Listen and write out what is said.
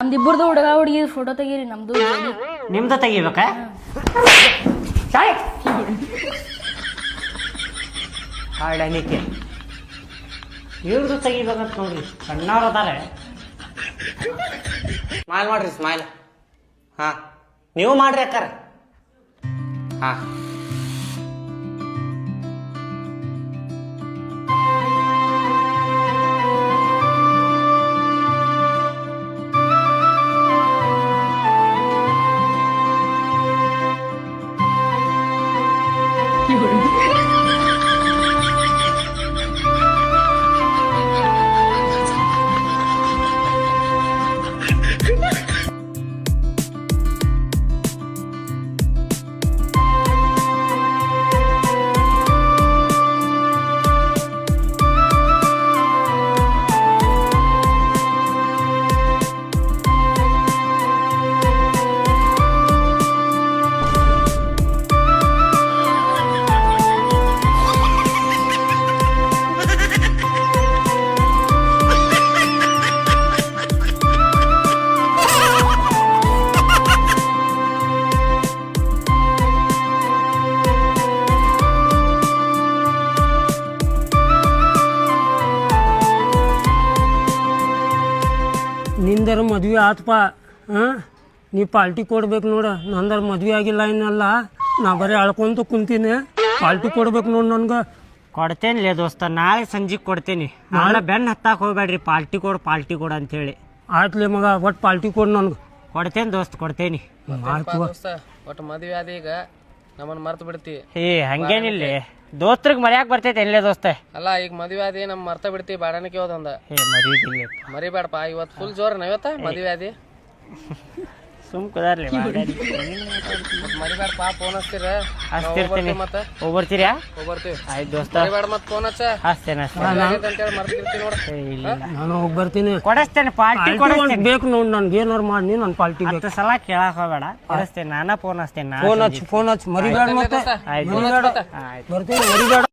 ನಮ್ದಿಬ್ಬರದು ಹುಡುಗ ಹುಡುಗಿ ಫೋಟೋ ತೆಗೀರಿ ನಮ್ದು ನಿಮ್ದು ತೆಗಿಬೇಕಾ ಹಾಡನಿಕೆ ಇವ್ರದ್ದು ತೆಗಿಬೇಕಂತ ನೋಡ್ರಿ ಸಣ್ಣವ್ರು ಅದಾರೆ. ಸ್ಮೈಲ್ ಮಾಡ್ರಿ ಸ್ಮೈಲ್. ಹಾ ನೀವು ಮಾಡ್ರಿ ಅಕ್ಕಾರ. ಹಾ ನಿಂದರ ಮದ್ವೆ ಆತಪ್ಪ. ಹಾಂ ನೀ ಪಾಲ್ಟಿ ಕೊಡ್ಬೇಕು ನೋಡು. ನಂದರ ಮದ್ವೆ ಆಗಿಲ್ಲ ಏನಲ್ಲ, ನಾ ಬರೀ ಅಳ್ಕೊಂತ ಕುಂತೀನಿ. ಪಾಲ್ಟಿ ಕೊಡ್ಬೇಕು ನೋಡು ನನ್ಗೆ. ಕೊಡ್ತೇನೆ ದೋಸ್ತ, ನಾಳೆ ಸಂಜೆಗೆ ಕೊಡ್ತೇನೆ. ನಾಳೆ ಬೆನ್ನ ಹತ್ತಾಕ ಹೋಗ್ಬೇಡ್ರಿ ಪಾಲ್ಟಿ ಕೊಡು ಅಂತೇಳಿ. ಆಯ್ತಲೇ ಮಗ, ಒಟ್ಟು ಪಾಲ್ಟಿ ಕೊಡು ನನ್ಗೆ. ಕೊಡ್ತೇನೆ ದೋಸ್ತ ಕೊಡ್ತೇನೆ. ಆಯ್ತು ಒಟ್ಟು ಮದುವೆ ಆದ ಈಗ ನಮ್ಮನ್ನ ಮರ್ತು ಬಿಡ್ತಿ. ಹಂಗೇನಿಲ್ಲ ದೋಸ್ತ್ರಿಗೆ ಮರ್ಯಾಕ ಬರ್ತೈತೆ ಎಲ್ಲೇ ದೋಸ್ತ. ಅಲ್ಲ ಈಗ ಮದುವೆ ಆದಿ ನಮ್ಮ ಮರ್ತ ಬಿಡ್ತಿ. ಬಾಡಾಣಿಕೆ ಹೋದಂದ ಮರೀದಿಲ್ಲ ಮರಿಬೇಡಪ್ಪ. ಇವತ್ತು ಫುಲ್ ಜೋರ್ ಇವತ್ತ ಮದುವೆ ಆದಿ. ಸುಮ್ ಕುದಾರ್ಲಿ ಮರಿಬೇಡಪ್ಪ. ಫೋನ್ ಹಚ್ತೀರ ಹಚ್ತಿರ್ತೀನಿ. ಮತ್ತೆ ಹೋಗ್ಬರ್ತೀರಾ? ಹೋಗ್ಬರ್ತೀವಿ. ಆಯ್ತು ದೋಸ್ತ, ಮರಿಬೇಡ ಮತ್ತೆ ಫೋನ್ ಹಚ್ಚ. ಹಚ್ತೇನೆ ಅಂತೇಳಿ ಮರ್ತಿರ್ತಿ ನೋಡ. ನಾನು ಹೋಗಿ ಬರ್ತೀನಿ. ಕೊಡಿಸ್ತೇನೆ ಪಾಲ್ಟಿ ಕೊಡಿಸ್ತೇನೆ. ಬೇಕು ನೋಡು ನನ್ಗೆ ಏನಾರು ಮಾಡಿ ನನ್ನ ಪಾಲ್ಟಿ ಬೇಕು. ಹತ್ತು ಸಲ ಕೇಳಕ್ ಹೋಗ್ಬೇಡ, ಕೊಡಿಸ್ತೇನೆ. ನಾನ ಫೋನ್ ಹಚ್ತೇನೆ. ಫೋನ್ ಹಚ್ಚು ಮರಿಬೇಡ ಮತ್ತೆ. ಆಯ್ತು ಮರಿಬೇಡ. ಆಯ್ತು ಬರ್ತೀನಿ, ಮರಿಬೇಡ.